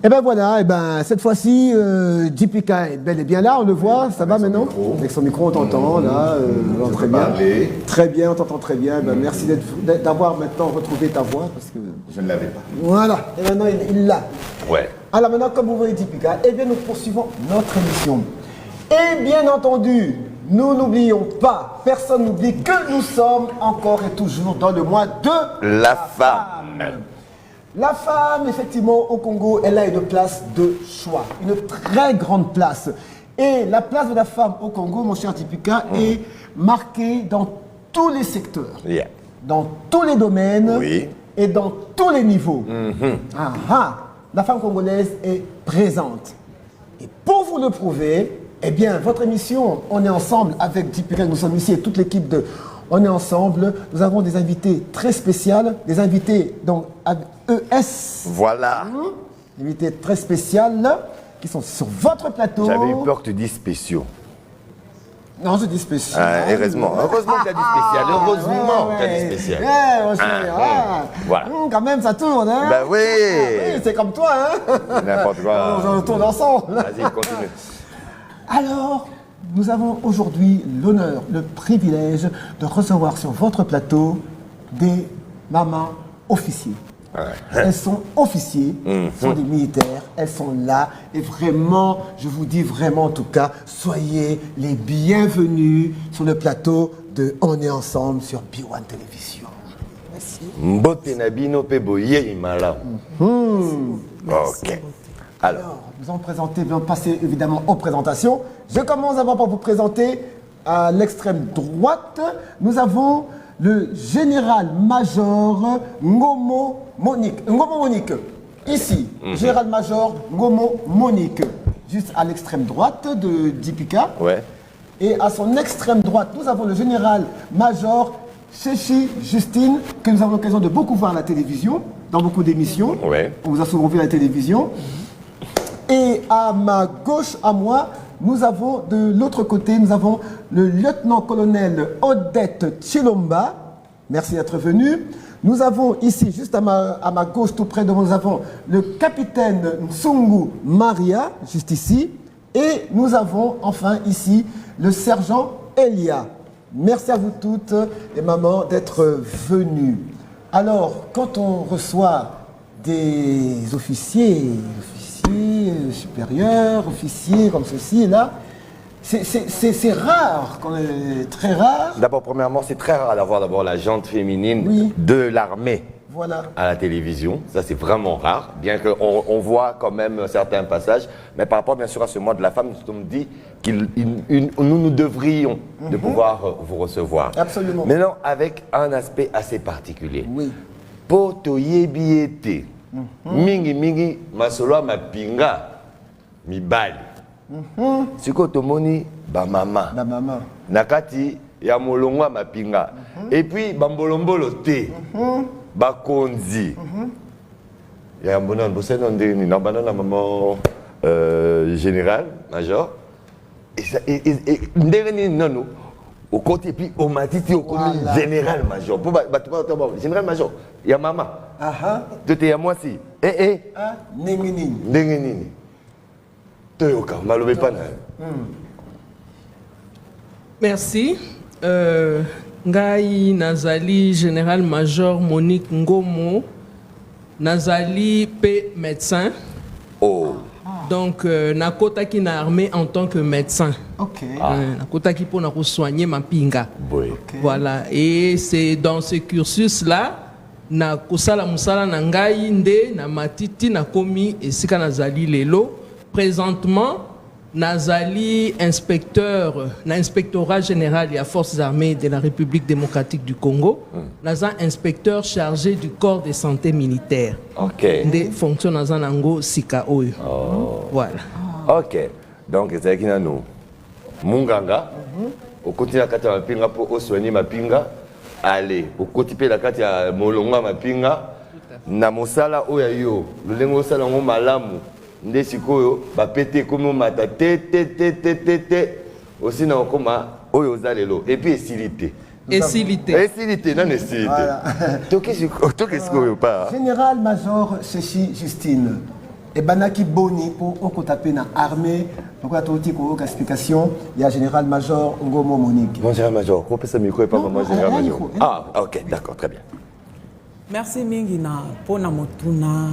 Et ben voilà, et ben cette fois-ci, JPK est bel et bien là, on le voit, ça va maintenant? Avec son micro, on t'entend, là, très bien. Très bien, on t'entend très bien. Ben, merci d'avoir maintenant retrouvé ta voix, parce que... Je ne l'avais pas. Voilà, et maintenant il l'a. Ouais. Alors maintenant, comme vous voyez JPK, eh bien nous poursuivons notre émission. Et bien entendu, nous n'oublions pas, personne n'oublie que nous sommes encore et toujours dans le mois de la femme. La femme, effectivement, au Congo, elle a une place de choix, une très grande place. Et la place de la femme au Congo, mon cher Tipika, est marquée dans tous les secteurs, dans tous les domaines et dans tous les niveaux. La femme congolaise est présente. Et pour vous le prouver, eh bien, votre émission, on est ensemble avec Tipika, nous sommes ici et toute l'équipe de... On est ensemble, nous avons des invités très spéciaux, des invités donc ES. Voilà. Des invités très spéciaux qui sont sur votre plateau. J'avais eu peur que tu dises spéciaux. Non, je dis spécial. Heureusement. Heureusement que tu as dit spécial. Heureusement que tu as dit spécial. Voilà. Quand même, ça tourne, hein? Ben oui. C'est comme toi, hein? N'importe quoi. On tourne ensemble. Vas-y, continue. Alors, nous avons aujourd'hui l'honneur, le privilège de recevoir sur votre plateau des mamans officiers. Elles sont officiers, sont des militaires, elles sont là et vraiment, je vous dis vraiment en tout cas, soyez les bienvenus sur le plateau de On est ensemble sur B1 Télévision. Merci. Mbote Nabino Peboye Imala. Ok. Alors, nous allons passer évidemment aux présentations. Je commence d'abord par vous présenter à l'extrême droite. Nous avons le général-major Ngomo Monique. Ici, général-major Ngomo Monique. Juste à l'extrême droite de Dipika. Ouais. Et à son extrême droite, nous avons le général-major Chechi Justine, que nous avons l'occasion de beaucoup voir à la télévision, dans beaucoup d'émissions. Ouais. On vous a souvent vu à la télévision. Et à ma gauche, à moi, nous avons de l'autre côté, nous avons le lieutenant-colonel Odette Chilomba. Merci d'être venu. Nous avons ici, juste à ma gauche, tout près de moi, nous avons le capitaine Nsungu Maria, juste ici. Et nous avons enfin ici le sergent Elia. Merci à vous toutes, les mamans, d'être venues. Alors, quand on reçoit des officiers supérieurs, officiers comme ceci et là, c'est rare, très rare. D'abord, premièrement, c'est très rare d'avoir d'abord la gente féminine de l'armée à la télévision. Ça, c'est vraiment rare, bien qu'on voit quand même certains passages. Mais par rapport, bien sûr, à ce mois de la femme, nous sommes dit que nous devrions de pouvoir vous recevoir. Absolument. Maintenant, avec un aspect assez particulier. Oui. Poto yebiete. Mingi masolo mapinga mibali. Siko tomoni ba mama. Nakati ya molongwa mapinga. Et puis bambolombolo te. Bakonzi. Ya mbona bosena ndeni na banana maman général major. Et ndeni nono au côté puis au matiti au côté général major. Pour général major. Ya mama. Tout est à moi si. Nengenini. Toyoka, malobe pana. Merci. Ngai Nazali, général-major Monique Ngomo. Nazali P médecin. Donc, nakotaki na armée en tant que médecin. Nakotaki pour soigner ma pinga. Voilà. Et c'est dans ce cursus-là. Na kosala musala na ngai nde na matiti na komi esika nazali lelo. Présentement nazali inspecteur na inspectorat général des forces armées de la République démocratique du Congo. Naza inspecteur chargé du corps de santé militaire. Nde fonction naza nango sika oyo. Voilà. Ok. Donc c'est qui nano munganga au continue kata mapinga pour soigner mapinga. Allez, au côté la carte ya molonga mapinga na mosala oya yo lulengo sala ngo malamu nde sikoyo ba pété comme mata te aussi na koma oyo zalelo et puis esilité non esilité to qu'est-ce que pas général major Chechi Justine Et banaki boni pour on taper dans l'armée. Donc on a tout une explication. Il y a général-major Ngomo Monique. Mon général-major, on peut se micro et pas mon général-major. Ah, ok, d'accord, très bien. Merci mingi na pona motuna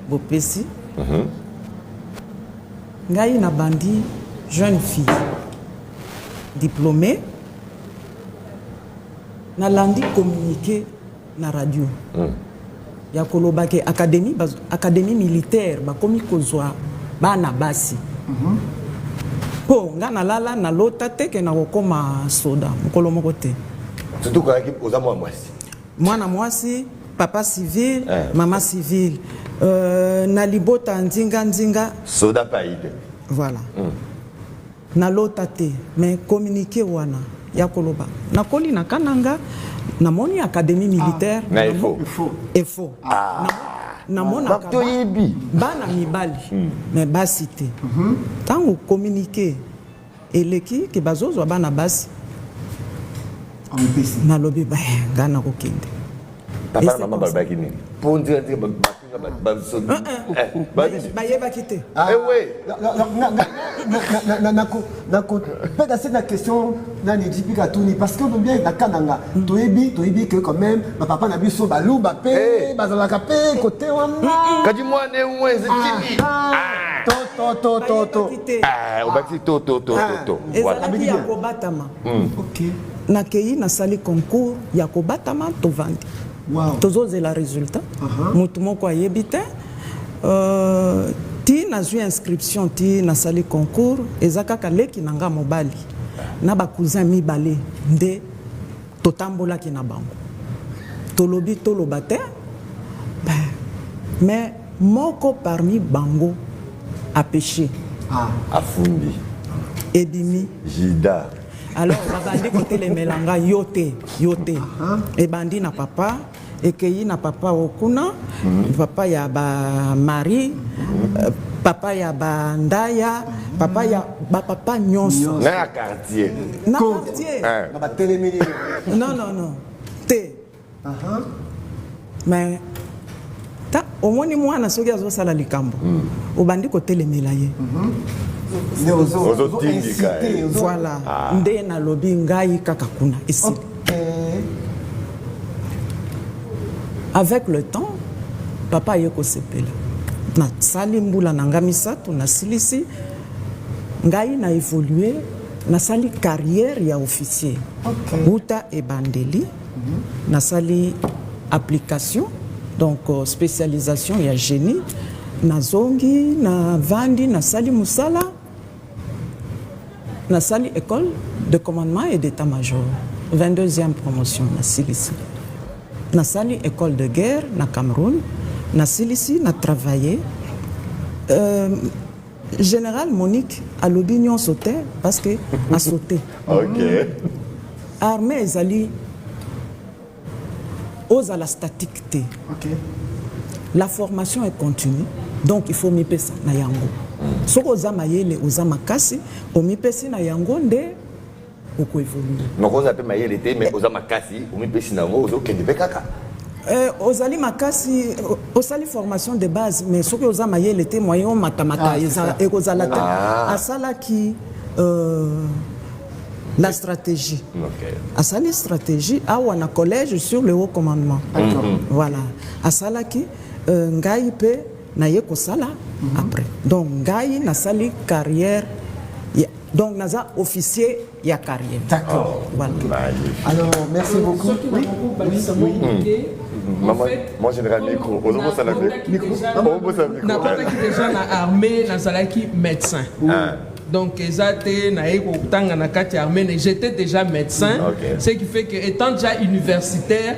bopesi. Ngai na bandi jeune fille diplômée. Na landi communiqué na radio. Ya kolobake académie militaire ba komi kozwa bana basi. Po nga na lala na lota te ke na kokoma soda mokolo moko te. Surtout quand l'équipe aux amours mwasi. Mwana mwasi, papa civil, maman civile. Na libota nzinga. Soda païde. Voilà. Na lota te, mais communiqué wana ya koloba. Na koli na kananga na moni académie militaire. Na efo. Efo. Na mona bana mibali. Mais basi te. Tango communiqué eleki ke bazozo bana basi. Na lobi ba ngana kokende. Papa maman balbaki ni. Pour dire ba yeba kite. Eh ouais. Peut-être c'est la question dans les typiques Tuni parce que bien na kananga toyebi que quand même papa na biso balou ba pe bazalaka pe côté wana. Kadi moi ne oué zitini. To. Ah, obaki to. Voilà. Yakobatama. OK. Na kei na sali concours yakobatama to vandi. Wow. Tozo la résultat. Mutu moko ayebite. Ti na zui inscription ti na sali concours ezaka kaleki nanga mobali. Na ba cousin mibale nde totambola ki na bango. Tolobi tolobate. Mais moko parmi bango a péché. Afundi. Ebimi. Jida. Alors, babandi côté les melanga yote. Et bandi na papa, et keyi na papa okuna, papa ya ba mari, papa ya ba ndaya, papa ya ba papa nyonso. Na quartier. Na quartier. Ba télémini. Non. Té. Mais ta omoni mwana soki azo sala likambo. Obandi côté les melaye. Voilà. Nde na lobi ngai kaka kuna ici. Avec le temps, papa yeko sepela. Na sali mbula na ngamisato na silisi ngai na évolué na sali carrière ya officier. Buta e bandeli na sali application donc spécialisation ya génie na zongi na vandi na sali musala. Na sali école de commandement et d'état-major 22e promotion na silisi na sali école de guerre na Cameroun na silisi na travaillé général Monique a l'opinion sauté parce que a sauté. OK. Armée ezali aux à la statique T. OK. La formation est continue donc il faut mipesa na yango. Soko oza mayele oza makasi omipesi na yango nde oko évoluer. Donc on appelle mayele té mais oza makasi omipesi na yango ozo kende pe kaka. Ozali makasi osali formation de base mais soko oza mayele té moyen matamata eza ekozala te asala ki la stratégie. OK. Asali stratégie awa na collège sur le haut commandement. Voilà. Asala ki ngai pe na yeko sala après. Donc ngai na sali carrière donc naza officier ya carrière. D'accord. Voilà. Alors merci beaucoup. Maman, moi général micro. On va ça micro. Na kota ki déjà na armée na salaki médecin. Donc ezate na eko tanga na kati armée j'étais déjà médecin. Ce qui fait que étant déjà universitaire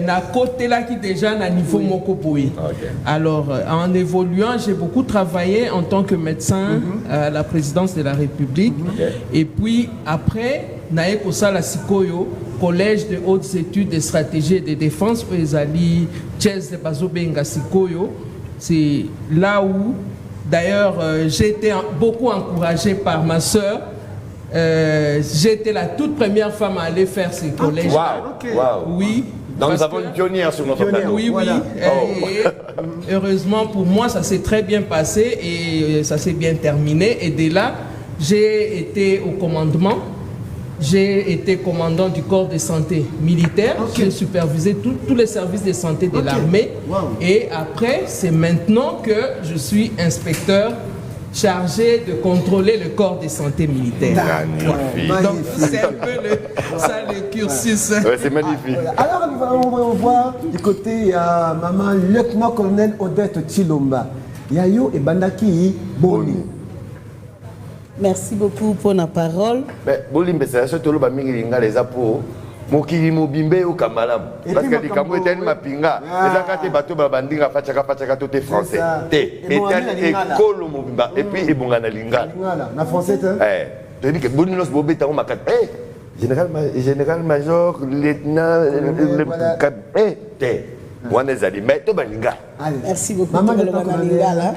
na côté là qui déjà na niveau moko boy. Alors en évoluant, j'ai beaucoup travaillé en tant que médecin à la présidence de la République. Et puis après na eko sala sikoyo collège de hautes études de stratégie et de défense où ezali Thiès de Bazobenga sikoyo. C'est là où d'ailleurs j'ai été beaucoup encouragé par ma sœur. J'étais la toute première femme à aller faire ces collèges. Wow. Oui. Donc nous avons une pionnière sur notre plateau. Oui, voilà. Et heureusement pour moi, ça s'est très bien passé et ça s'est bien terminé. Et dès là, j'ai été au commandement. J'ai été commandant du corps de santé militaire. J'ai supervisé tous les services de santé de l'armée. Et après, c'est maintenant que je suis inspecteur chargé de contrôler le corps de santé militaire. Donc c'est un peu le cursus. Ouais, c'est magnifique. Alors on va voir du côté maman lieutenant-colonel Odette Chilomba. Yayo et Bandaki Boni. Merci beaucoup pour la parole. Bolimbe c'est surtout le bamingi linga les apos. Mokili mobimbe ou kamalam parce que les kambo étaient mapinga les akate bato babandinga fachaka tout est français te et kolo mobimba et puis ebonga na lingala na français tu dis que boninos bobeta on makat général major lieutenant te wana ezali mais to balinga. Merci beaucoup maman de la lingala.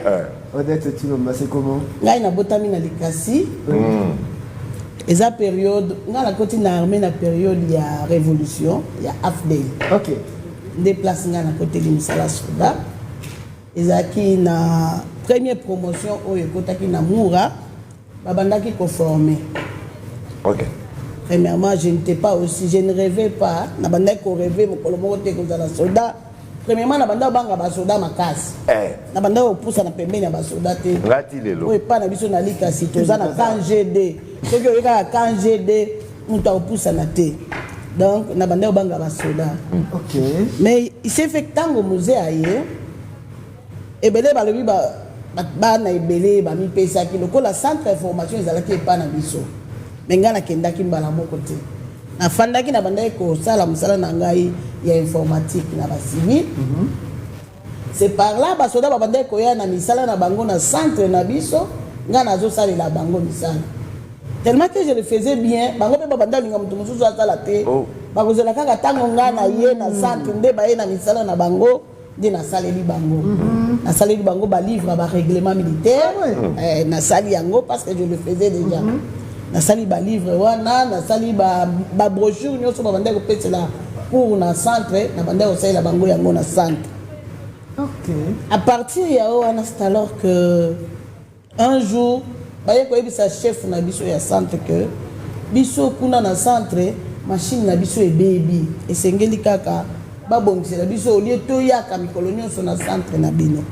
Odette Chilomba c'est comment ngai na botami na likasi. Eza période, dans la côté armée, la période il y a révolution, il y a AFDEL. Ok. Déplacement dans la côté de Misala Souda. Eza qui na première promotion au côté qui na Moura, babanda qui conformé. Ok. Premièrement, je n'étais pas aussi, je ne rêvais pas. Na banda qui rêvait, mon colomo était comme ça la soldat. Premièrement, na banda banga ba soldat makas. Na banda au poussa na pembeni ya ba soldat te. Ngati lelo. Oui, pas na biso na lika si toza na KGD. Soki oyeka KGD, mutu poussa na te. Donc na banda banga ba soldat. OK. Mais il s'est fait tango musée aye. Ebele balobi ba na ebele ba mi pesa ki lokola centre information ezalaki epa na biso. Mais ngana kendaki mbala moko te. Na fandaki na banda ko sala musala na ngai ya informatique na ba civil. C'est par là ba soda ba banda ko ya na misala na bango na centre na biso ngana zo sala la bango misala. Tellement que je le faisais bien, bango pe ba banda linga mutu mususu asala te. Ba ko zela kaka tango ngana ye na centre nde ba ye na misala na bango ndi na sala li bango. Na sala li bango ba livre ba règlement militaire na sali yango parce que je le faisais déjà. Na sali ba livre wana na sali ba brochure nyoso ba banda ko petela pour na centre na banda ko sala bango yango na centre. OK. À partir ya wana c'est alors que un jour ba ye ko ebisa chef na biso ya centre que biso kuna na centre machine na biso ebebi esengeli kaka ba bongisela biso au lieu to ya ka mikolo nyonso na centre na bino.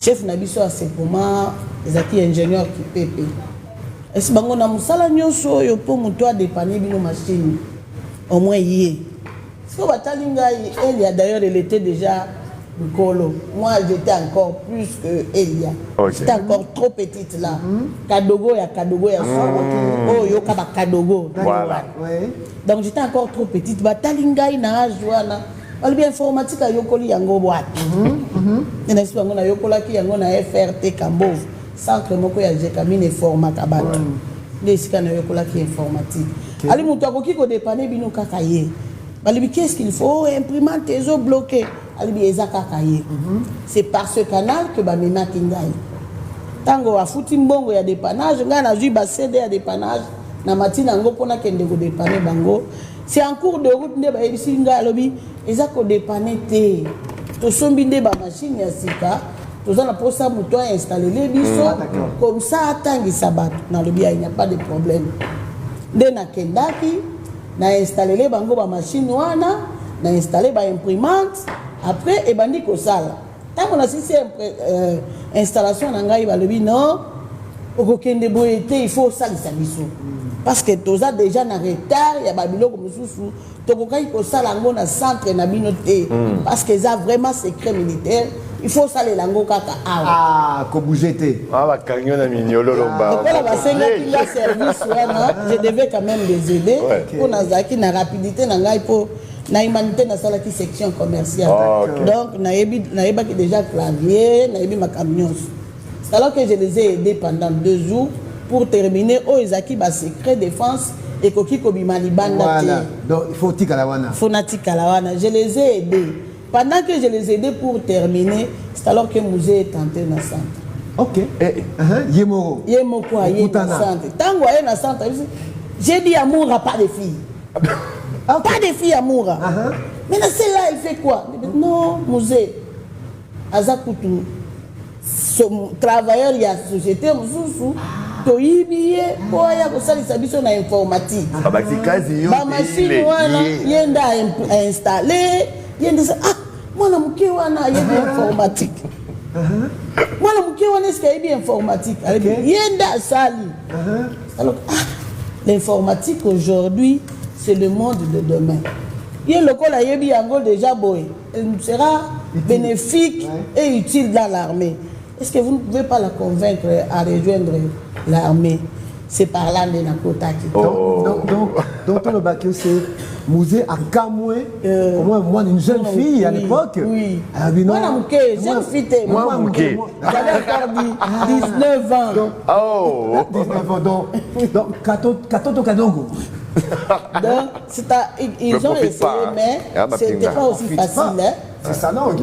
Chef na biso a ce moment ezaki ingénieur qui pepe. Est-ce bango na musala nyonso yo po muto a dépanner bino machine au moins yé. Ce que batalinga Elia d'ailleurs elle était déjà Nkolo. Moi j'étais encore plus que Elia. J'étais encore trop petite là. Kadogo ya oh yo kaba Kadogo. Voilà. Donc j'étais encore trop petite. Batalinga ina joana. Albi informatique a yokoli yango boîte. N'est-ce pas ngona yokola ki yango na FRT Kambov. Centre moko ya Jekamine format kabato. Ndesika na yokola ki informatique. Ali mutu akoki ko dépanner bino kaka ye. Balibi qu'est-ce qu'il faut imprimante ezo bloqué. Alibi ezaka kaye. C'est par ce canal que ba mena kingai. Tango wa futi mbongo ya dépannage nga na zui ba CD ya dépannage na matina ngo pona kende ko dépanner bango. C'est en cours de route nde ba ebisi nga lobi ezako dépanner te. To sombi nde ba machine ya sika. Toza na posa muto installer les biso comme ça tangi sabat na lobi il n'y a pas de problème. Nde na kendaki na installer les bango ba machine wana na installer ba imprimante après et bandi ko sala tant on a si installation na ngai ba lebi non okokende boyete il faut salisa biso parce que toza déjà na retard ya ba biloko mususu tokokai ko sala ngo na centre na bino te parce que ça vraiment secret militaire il faut saler lango kaka ko bouger te ba kanyo na mignolo lomba donc la senga qui service wana je devais quand même les aider pour na zaki na rapidité na ngai pour na humanité na sala qui section commerciale donc na yeba qui déjà clavier na yebi ma camions c'est alors que je les ai aidés pendant 2 jours pour terminer au ezaki ba secret défense et koki ko bimali banda voilà donc il faut tika la wana je les ai aidés pendant que je les ai aidés pour terminer c'est alors que musée est entré dans le centre. OK. Yemoro na centre tango aye na centre j'ai dit amour a pas de filles Ah, okay. Pas de filles amour. Maintenant, celle-là, elle fait quoi? Non, musée. Azakutu. Travailleur, il y a société, Moussou. Toyibiye, Boya, Kosali Sabiso na informatique. Ma machine, wana, yenda installé. Yenda sa, moi, na mouké, wana, yenda informatique. Moi, na mouké, wana, est-ce qu'il y a informatique? Yenda sali. Alors, l'informatique aujourd'hui, c'est le monde de demain. Il y a le col à Yebi Ango déjà boy. Elle sera bénéfique et utile dans l'armée. Est-ce que vous ne pouvez pas la convaincre à rejoindre l'armée? C'est par là de Nakotaki. Donc, le bac, c'est musée à Kamoué, au moins une jeune fille à l'époque. Oui. Moi, jeune fille, moi, j'avais encore 19 ans. Oh 19 ans, donc, Katoto Kadongo. Donc, ils ont essayé, mais ce n'était pas aussi facile. C'est sa langue.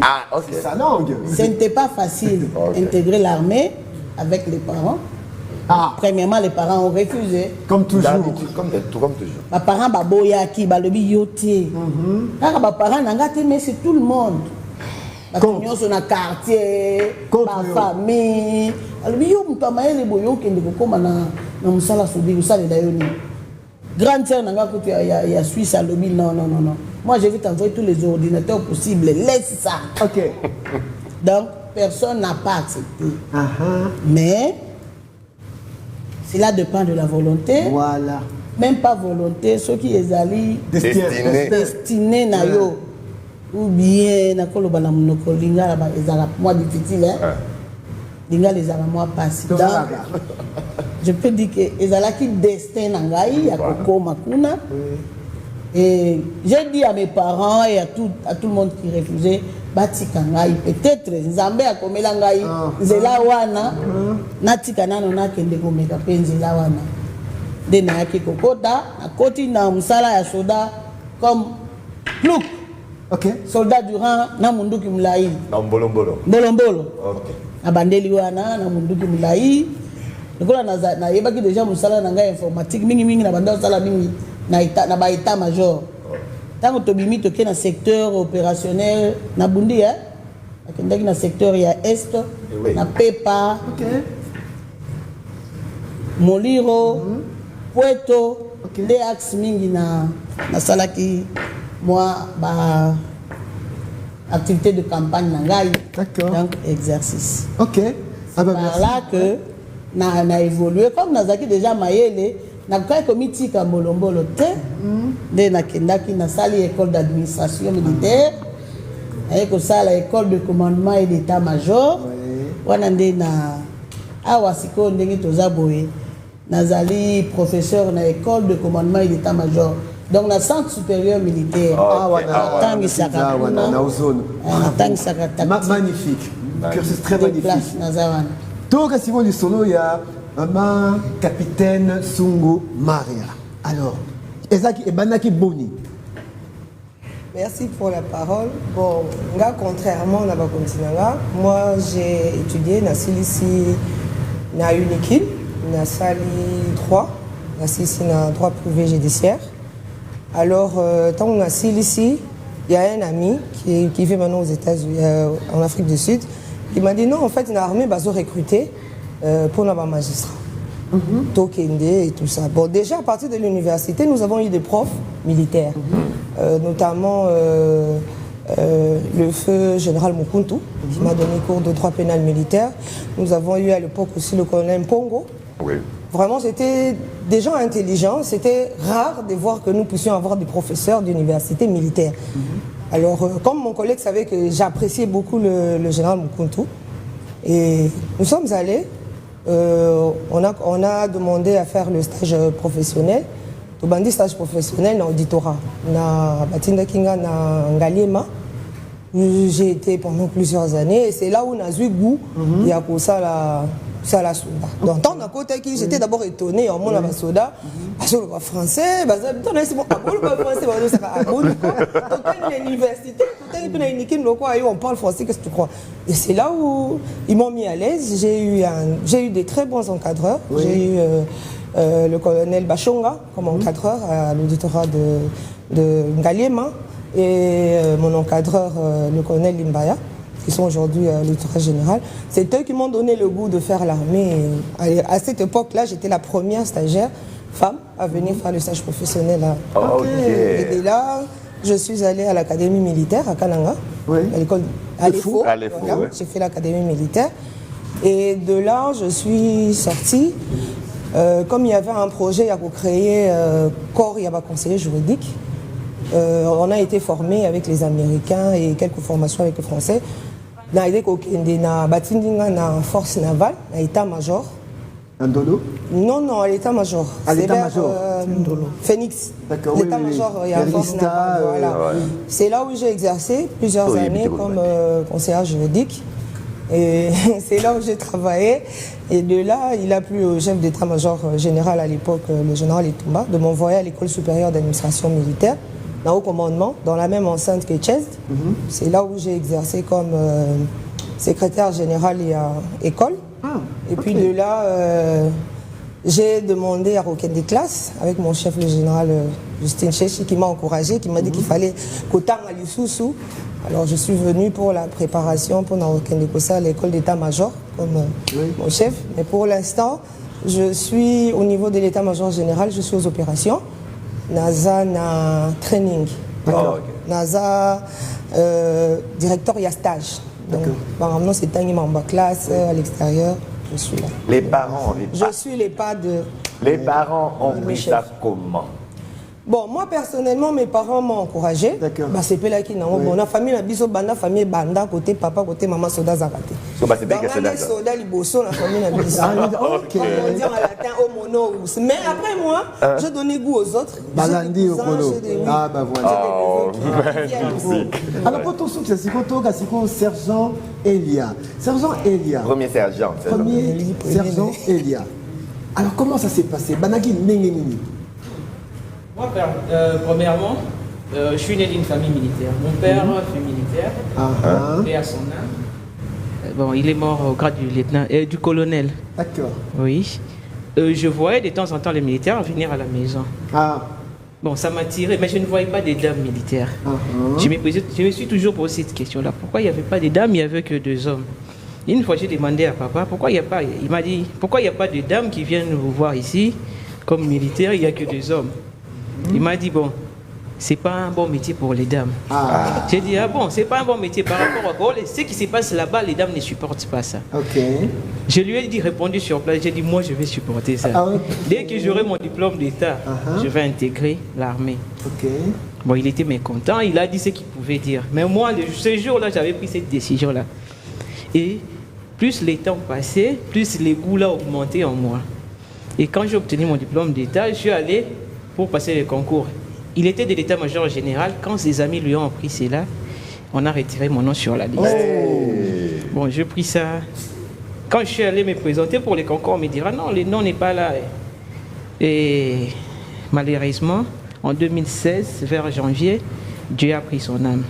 Ah, ok. C'est sa langue. Ce n'était pas facile d'intégrer l'armée avec les parents. Premièrement, les parents ont refusé. Comme toujours. Comme toujours. Les parents baboyaki, balobi yoté. Quand les parents n'angati, mais c'est tout le monde. Les gens sont dans le quartier, la famille. Alors, yo mutamaye les boyo qui ne peuvent pas na musala soubi, musala dayoni. Grande sœur nanga il y a Suisse à lobby, non. Moi, je vais t'envoyer tous les ordinateurs possibles. Laisse ça. Ok. Donc, personne n'a pas accepté. Mais, cela dépend de la volonté. Voilà. Même pas volonté, ceux qui les allient destinés na yo. Ou bien, na koloba na monoko, linga la ezala moins difficile, hein. Linga les ala moins facile. Je peux dire que ezala qui destin na ngai ya koko makuna. Et j'ai dit à mes parents et à tout le monde qui refusait, batika ngai peut-être nzambe akomela ngai nzela wana natika nano nakende komeka pe nzela wana de na yaki kokota akoti na musala ya soda comme plouk. Ok. Soldat durant na munduki mulai na mbolombolo. Ok. Abandeli wana na munduki mulai nikola na yebaki déjà musala na ngai informatique mingi na banda sala mingi na ba état major. Tant que tu toke na secteur opérationnel na bundi akendaki na secteur ya est na pepa moliro Puerto des axes mingi na salaki moi ba activité de campagne na ngai. D'accord. Donc exercice. Ok. Par là que na évolué comme nazaki déjà mayele na kwa komiti ka mbolombolo te nde nakendaki na sali école d'administration militaire ayeko sala école de commandement et d'état-major wana nde na awa siko ndenge toza boye nazali professeur na école de commandement et d'état-major donc na centre supérieur militaire tangisaka kuna tangisaka magnifique cursus très magnifique nazawana toka simo lisolo ya maman capitaine Sungu Maria. Alors, Ezaki et Banaki Boni. Merci pour la parole. Bon, là, contrairement à la moi j'ai étudié dans Silici, dans Unikin, dans Sali 3, dans Silici, dans droit privé judiciaire. Alors, tant qu'on a Silici, il y a un ami qui vit maintenant aux États-Unis, en Afrique du Sud, qui m'a dit non, en fait, une armée va se recruter pour nos magistrats. Tokende et tout ça. Bon, déjà à partir de l'université, nous avons eu des profs militaires, notamment le feu général Mukuntu, qui m'a donné cours de droit pénal militaire. Nous avons eu à l'époque aussi le colonel Mpongo. Oui. Vraiment, c'était des gens intelligents. C'était rare de voir que nous puissions avoir des professeurs d'université militaire. Alors, comme mon collègue savait que j'appréciais beaucoup le général Mukuntu, et nous sommes allés. On a demandé à faire le stage professionnel. Le stage professionnel dans l'auditorat. Dans Batinda Kinga, dans Ngaliema. J'ai été pendant plusieurs années et c'est là où on a eu goût. Il y a pour ça la soda. Donc, tant d'un côté, j'étais d'abord étonné en mon soda. Parce que le français, on parle français, qu'est-ce que tu crois? Et c'est là où ils m'ont mis à l'aise. J'ai eu des très bons encadreurs. J'ai eu le colonel Bachonga comme encadreur à l'auditorat de Ngaliema et mon encadreur, le colonel Limbaya, qui sont aujourd'hui à l'auditorat général. C'est eux qui m'ont donné le goût de faire l'armée. À cette époque-là, j'étais la première stagiaire femme à venir faire le stage professionnel. Et de là, je suis allée à l'académie militaire à Kananga, à l'école à l'EFO. J'ai fait l'académie militaire. Et de là, je suis sortie. Comme il y avait un projet à créer corps, il y avait un conseiller juridique. On a été formés avec les Américains et quelques formations avec les Français. On a été en force navale, à l'état-major. Ndolo? Non, à l'état-major. À l'état-major. Phoenix. D'accord. L'état-major, il y a une force navale. Voilà. C'est là où j'ai exercé plusieurs années comme conseillère juridique. Et c'est là où j'ai travaillé. Et de là, il a plu au chef d'état-major général à l'époque, le général Etumba, de m'envoyer à l'école supérieure d'administration militaire, dans haut commandement, dans la même enceinte que Chest. C'est là où j'ai exercé comme secrétaire général et à école. Et puis de là, j'ai demandé à Roquette des classes avec mon chef, le général Justin Chechi, qui m'a encouragé, qui m'a dit qu'il fallait qu'autant à l'Issoussou. Alors je suis venue pour la préparation pour Roquette des classes à l'école d'état-major comme mon chef. Mais pour l'instant, je suis au niveau de l'état-major général, je suis aux opérations. NASA na training. NASA directeur, il y a stage. Donc, maintenant, c'est en classe, à l'extérieur, je suis là. Les parents, je suis les pas de... Les parents ont pris ça comment? Bon, moi personnellement, mes parents m'ont encouragé. D'accord. Bah, c'est là qui n'a pas. La famille a biso banda, famille banda, côté papa, côté maman, soda zakate. So, bah, c'est bien que c'est là. Soda liboso, la famille a biso. Ok. On dit en latin, au mono. Mais après moi, je donnais goût aux autres. Balandi au colo. Ah, bah voilà. Alors, pour ton soutien, c'est quand sergent Elia. Sergent Elia. Premier sergent. Premier sergent Elia. Alors, comment ça s'est passé? Banagi Nengenini. Moi, premièrement, je suis né d'une famille militaire. Mon père fut militaire, et à son âme. Bon, il est mort au grade du lieutenant et du colonel. D'accord. Oui. Je voyais de temps en temps les militaires venir à la maison. Bon, ça m'a tiré, mais je ne voyais pas des dames militaires. Je me suis toujours posé cette question-là. Pourquoi il n'y avait pas de dames, il n'y avait que 2 hommes? Une fois, j'ai demandé à papa, pourquoi il n'y a pas... Il m'a dit, pourquoi il n'y a pas de dames qui viennent vous voir ici, comme militaires, il n'y a que 2 hommes. Il m'a dit, bon, c'est pas un bon métier pour les dames. J'ai dit, ah bon, c'est pas un bon métier par rapport à ce qui se passe là-bas, les dames ne supportent pas ça. Je lui ai dit, répondu sur place, j'ai dit, moi je vais supporter ça. Dès que j'aurai mon diplôme d'État, je vais intégrer l'armée. Bon, il était mécontent, il a dit ce qu'il pouvait dire. Mais moi, ce jour-là, j'avais pris cette décision-là. Et plus les temps passaient, plus les goûts-là augmentaient en moi. Et quand j'ai obtenu mon diplôme d'État, je suis allé pour passer le concours. Il était de l'état-major général. Quand ses amis lui ont appris cela, on a retiré mon nom sur la liste. Bon, j'ai pris ça. Quand je suis allé me présenter pour les concours, on me dira non, le nom n'est pas là. Et malheureusement, en 2016, vers janvier, Dieu a pris son âme.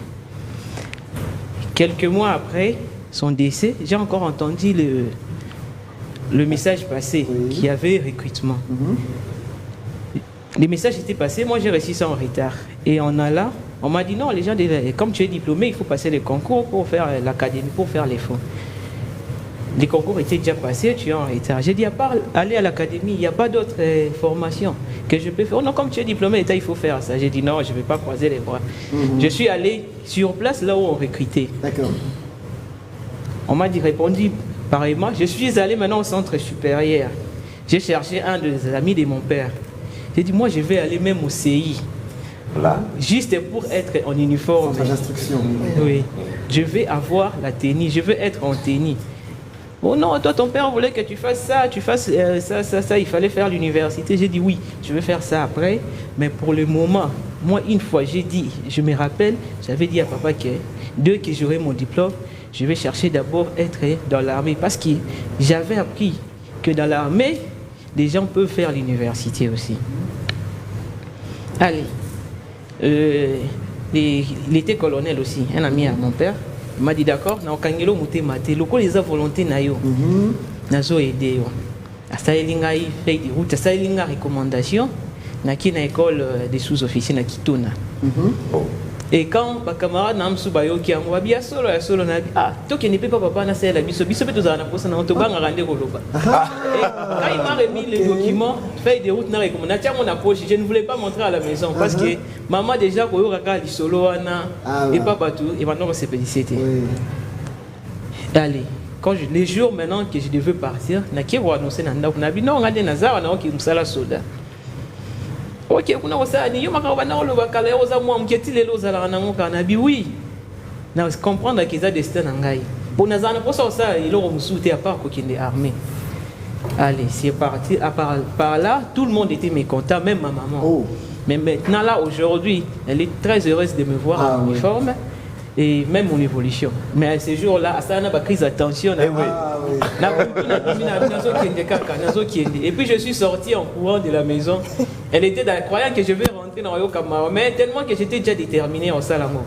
Quelques mois après son décès, j'ai encore entendu le message passé qu'il y avait recrutement. Les messages étaient passés, moi j'ai reçu ça en retard. Et en allant, on m'a dit non, les gens, comme tu es diplômé, il faut passer les concours pour faire l'académie, pour faire les fonds. Les concours étaient déjà passés, tu es en retard. J'ai dit, à part aller à l'académie, il n'y a pas d'autres formations que je peux faire. Oh non, comme tu es diplômé, il faut faire ça. J'ai dit non, je ne vais pas croiser les bras. Je suis allé sur place, là où on recrutait. D'accord. On m'a dit, répondu pareillement. Je suis allé maintenant au centre supérieur. J'ai cherché un des amis de mon père. J'ai dit, moi, je vais aller même au CI. Là. Juste pour être en uniforme. Oui. Je vais avoir la tenue. Je veux être en tenue. Oh non, toi, ton père voulait que tu fasses ça, ça. Il fallait faire l'université. J'ai dit, oui, je vais faire ça après. Mais pour le moment, moi, une fois, j'ai dit, je me rappelle, j'avais dit à papa que dès que j'aurai mon diplôme, je vais chercher d'abord être dans l'armée. Parce que j'avais appris que dans l'armée, les gens peuvent faire l'université aussi. Allez, il était colonel aussi, un ami à mon père. Il m'a dit d'accord, na okangelo mute mate, loko les volonté na yo. Nazo aider yo. asaleli ngai feuille de route, asaleli ngai recommandation naki na école des sous-officiers na Kitona. Et quand ma camarade n'a pas eu qui a bien solo na toi qui n'est pas papa na c'est la biso peut nous en apposer na autoban à rendre koloba. Et quand il m'a remis les documents feuille de route na recommandation mon approche, je ne voulais pas montrer à la maison parce que maman déjà ko kaka li solo wana et papa tout et maintenant c'est pédicité. Allez, quand les jours maintenant que je devais partir, na qui va annoncer na ndako na bi non ngade na zawa na ki musala soda. Ok, kuna wasani yo makaba na lo bakala yo za mwa mketi lelo za la na ngoka na bi oui. Na comprendre qu'ils a destin ngai. Pour nazana pour ça il aura musuté à part ko kinde armée. Allez, c'est parti par là, tout le monde était mécontent, même ma maman. Mais maintenant là aujourd'hui, elle est très heureuse de me voir en uniforme. Et même mon évolution. Mais à ce jour-là, ça n'a pas pris attention. Et puis je suis sorti en courant de la maison. Elle était croyant que je vais rentrer dans le Kamara. Mais tellement que j'étais déjà déterminé en Salamo.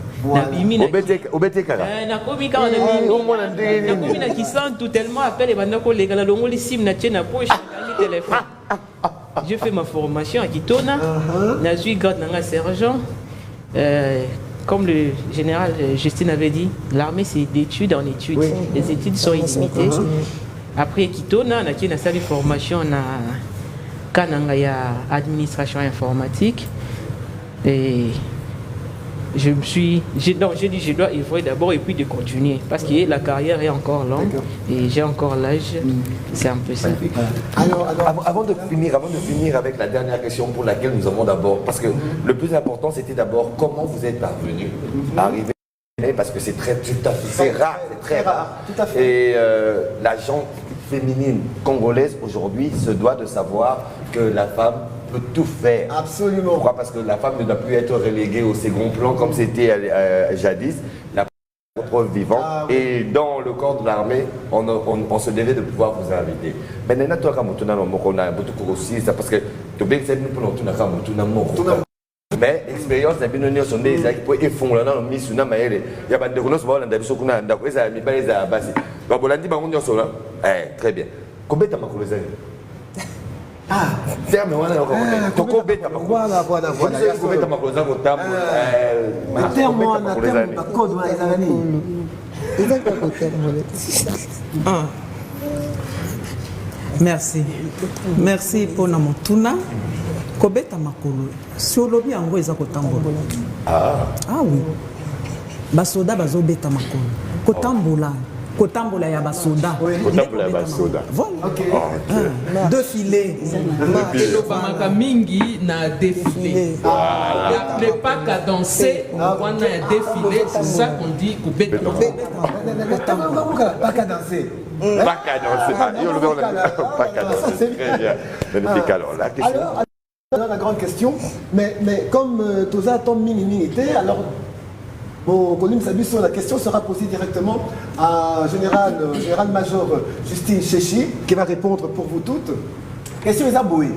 J'ai fait ma formation à Kitona. Je suis garde dans un sergent. Comme le général Justine avait dit, l'armée c'est d'études en études. Les études sont illimitées. Après Kitona, on a une salle de formation à administration informatique. Et j'ai dit je dois œuvrer d'abord et puis de continuer parce que la carrière est encore longue et j'ai encore l'âge. C'est un peu ça. Alors, avant de finir avec la dernière question pour laquelle nous avons d'abord, parce que le plus important c'était d'abord comment vous êtes parvenu à arriver, parce que c'est rare, c'est très rare. Tout à fait. Et la gente féminine congolaise aujourd'hui se doit de savoir que la femme peut tout faire. Absolument. Pourquoi? Parce que la femme ne doit plus être reléguée au second plan comme c'était jadis. La preuve vivante. Et dans le corps de l'armée, on se devait de pouvoir vous inviter. Mais maintenant, parce que mais l'expérience n'a bien donné son nez, il faut effondrer dans le misuna maël. Il y a pas de reconnaissance pour l'endroit où on a d'accord. Ça mi pas les a basé. Bah bolandi ba on y sera. Très bien. Combien t'as marqué les années? Terme wana koko beta voilà. Combien t'as marqué les années au terme? Le terme wana terme ba code wana ezalani. Exactement terme. Merci pour Namotuna. Kobeta makolo. Si olobi yango eza kotambola. Oui. Basoda bazobeta makolo. Kotambola ya basoda. Kotambola ya basoda. Voilà. Défilé. Elobamaka mingi na défilé. Ne pas qu'à danser, on a un défilé, c'est ça qu'on dit kobeta. Pas qu'à danser. Pas qu'à danser. Pas qu'à danser. Très bien. Magnifique. Alors, la question. Alors, la grande question, mais comme Toza tombe mini-minité, alors bon, la question sera posée directement à général-major Justine Chechi, qui va répondre pour vous toutes. Question est abouée.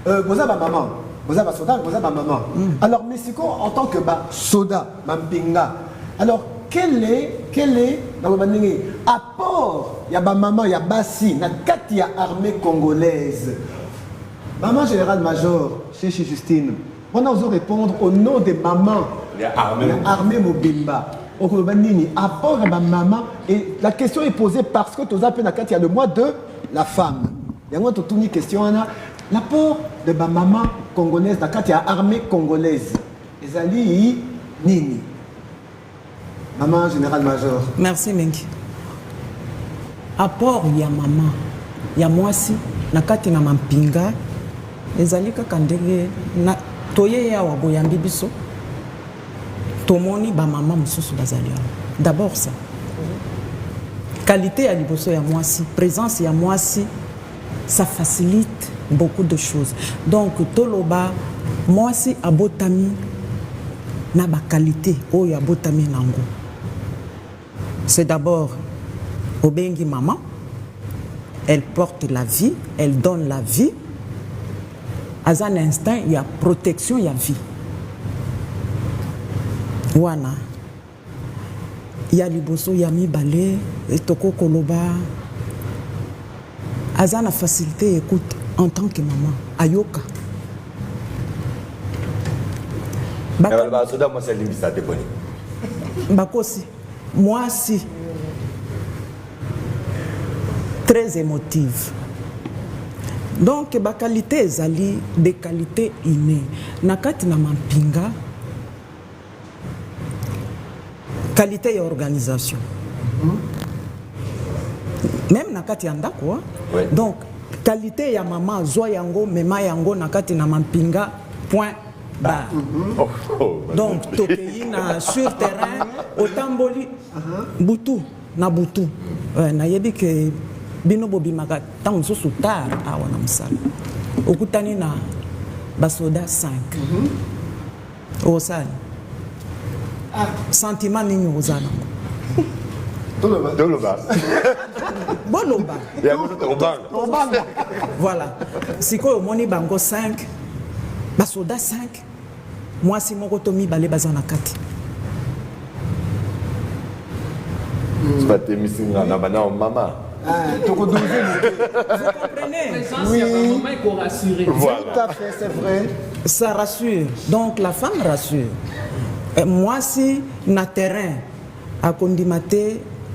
Vous avez maman, vous avez soda, vous avez maman. Alors, Mexico, en tant que soda, mampinga, alors quel est dans le apport, il y a maman, il y a bassi, na katia armée congolaise. Maman général-major, Chechi Justine, on a osé répondre au nom des mamans. Armée Mobimba. Apport à ma maman. Et la question est posée parce que il y a le mois de la femme. Il y a une question. L'apport de ma maman congolaise, il y a armée congolaise. Ezali Nini. Maman général-major. Merci Mengi. Apport, il y a maman. Il y a moi aussi. Nakati na mampinga. Ezali kaka ndenge na toye ya waboyambi biso tomoni ba mama mususu bazali. D'abord ça. Qualité ya liboso ya mwasi, présence ya mwasi, ça facilite beaucoup de choses. Donc toloba mwasi abotami na ba qualité oyo abotami nango. C'est d'abord obengi maman. Elle porte la vie, elle donne la vie. À un instant, il y a protection, il y a vie. Wana. Il y a liboso, il y a mi balé, et toko koloba. Azana facilité écoute en tant que maman. Ayoka. Bakosi. Moi aussi. Très émotive. Donc, ma qualité ezali des qualités innées. Nakati na mampinga, qualité et organisation. Même nakati yanda quoi. Ouais. Donc, qualité ya maman, zoa yango, mema yango nakati na mampinga, point barre. Donc, tokei na sur terrain, au tamboli, butu, na butu. Na yebi que bino bobi maka tango so tar awa na msala okutani na basoda 5 osali sentiment nini ozana Doloba boloba ya moto obanga voilà sikoyo moni bango 5 basoda 5 mwasi moko to mibale bazana kati c'est pas tes missinga na bana mama. Vous comprenez? Oui. Il faut rassurer. Voilà. Tout à fait, c'est vrai. Ça rassure. Donc la femme rassure. Et moi, si na terrain, à Kondimate,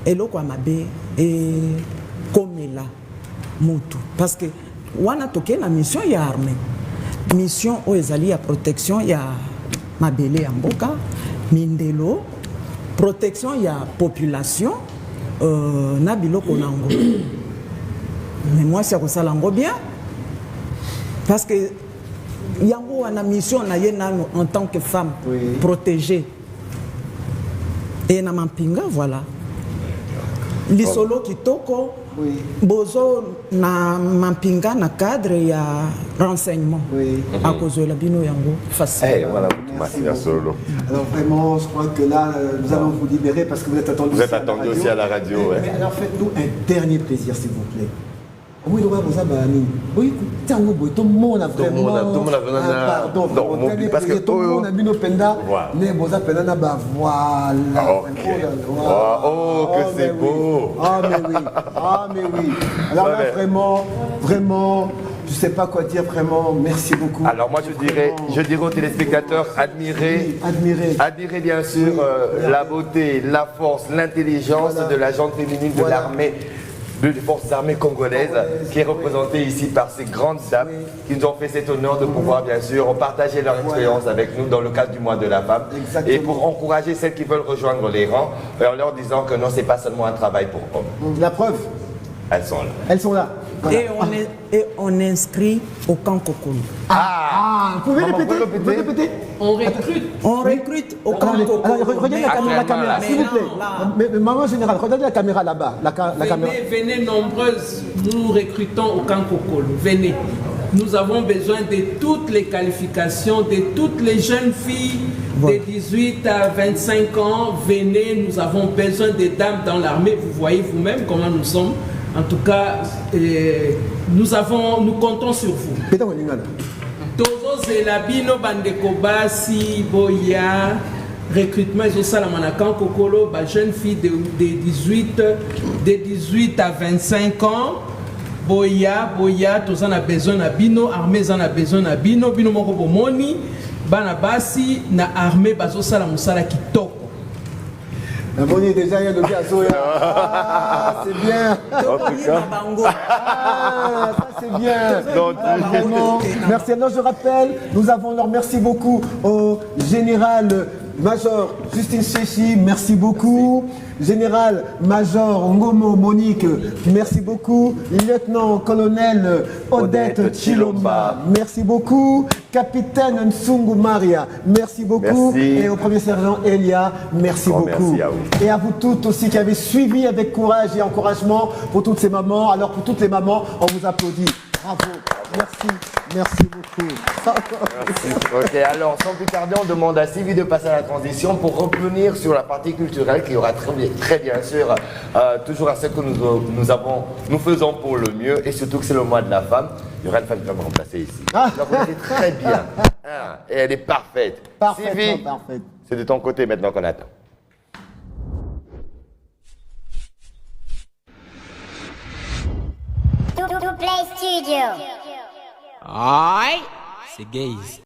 et l'eau quoi mabe, et comme là, mutu. Parce que, wana toke na mission ya armée. Mission o ezali ya protection ya mabele ya mboka, mindelo, protection ya population. Na biloko nango. Mais moi c'est ça lango bien parce que yango a mission na yena en tant que femme protégée et na mampinga voilà lisolo kitoko bozo na mampinga na cadre ya renseignement à cause de la bino yango facile. Voilà, solo. Alors vraiment, je crois que là, nous allons vous libérer parce que vous êtes attendu. Vous êtes attendu aussi à la radio. Mais alors faites-nous un dernier plaisir, s'il vous plaît. Oui, oui, tout le monde a vraiment. Pardon, parce que tout le monde a mis nos pendas. Mais Boza Penana, voilà. Oh, que c'est beau. Ah, mais oui. Alors là, vraiment. Je ne sais pas quoi dire vraiment, merci beaucoup. Alors moi je dirais aux téléspectateurs, admirer bien sûr la beauté, la force, l'intelligence de la gente féminine de l'armée, des forces armées congolaises, qui est représentée ici par ces grandes dames qui nous ont fait cet honneur de pouvoir bien sûr partager leur expérience avec nous dans le cadre du mois de la femme. Exactement. Et pour encourager celles qui veulent rejoindre les rangs, en leur disant que non, c'est pas seulement un travail pour hommes. La preuve. Elles sont là. Elles sont là. Voilà. Et on inscrit au camp Kokolo. Vous pouvez répéter? On recrute au camp Kokolo. Regardez la caméra, s'il vous plaît. Mais maman générale, regardez la caméra là-bas. Venez nombreuses, nous recrutons au camp Kokolo. Venez. Nous avons besoin de toutes les qualifications, de toutes les jeunes filles de 18 à 25 ans. Venez, nous avons besoin des dames dans l'armée. Vous voyez vous-même comment nous sommes. En tout cas, nous comptons sur vous. Tozo Zelabino Bandeko Basi Boya, recrutement et Salamanaka Kokolo, jeune fille de 18 à 25 ans. Boya, tous en a besoin na bino, armée en a besoin na bino, bino moko bomoni, bana basi na armée bazo sala musala kitoko. La bonne déjà il y a le Azoya. Ah, c'est bien. En tout cas. Ça c'est bien. Vraiment. Merci. Alors je rappelle, nous avons alors merci beaucoup au général-major Justine Chéchi, merci beaucoup. Général-major Ngomo Monique, merci beaucoup. Lieutenant-colonel Odette Chilomba, merci beaucoup. Capitaine Nsungu Maria, merci beaucoup. Merci. Et au premier sergent Elia, merci beaucoup. Merci à vous. Et à vous toutes aussi qui avez suivi avec courage et encouragement pour toutes ces mamans. Alors pour toutes les mamans, on vous applaudit. Bravo. Merci beaucoup. Merci. Ok, alors sans plus tarder, on demande à Sylvie de passer à la transition pour revenir sur la partie culturelle qui aura très bien sûr toujours à ce que nous faisons pour le mieux et surtout que c'est le mois de la femme. Il y aura une femme qui va me remplacer ici. Donc vous êtes très bien. Et elle est parfaite. Sylvie, c'est de ton côté maintenant qu'on attend. Play Studio. Aïe, c'est gaze.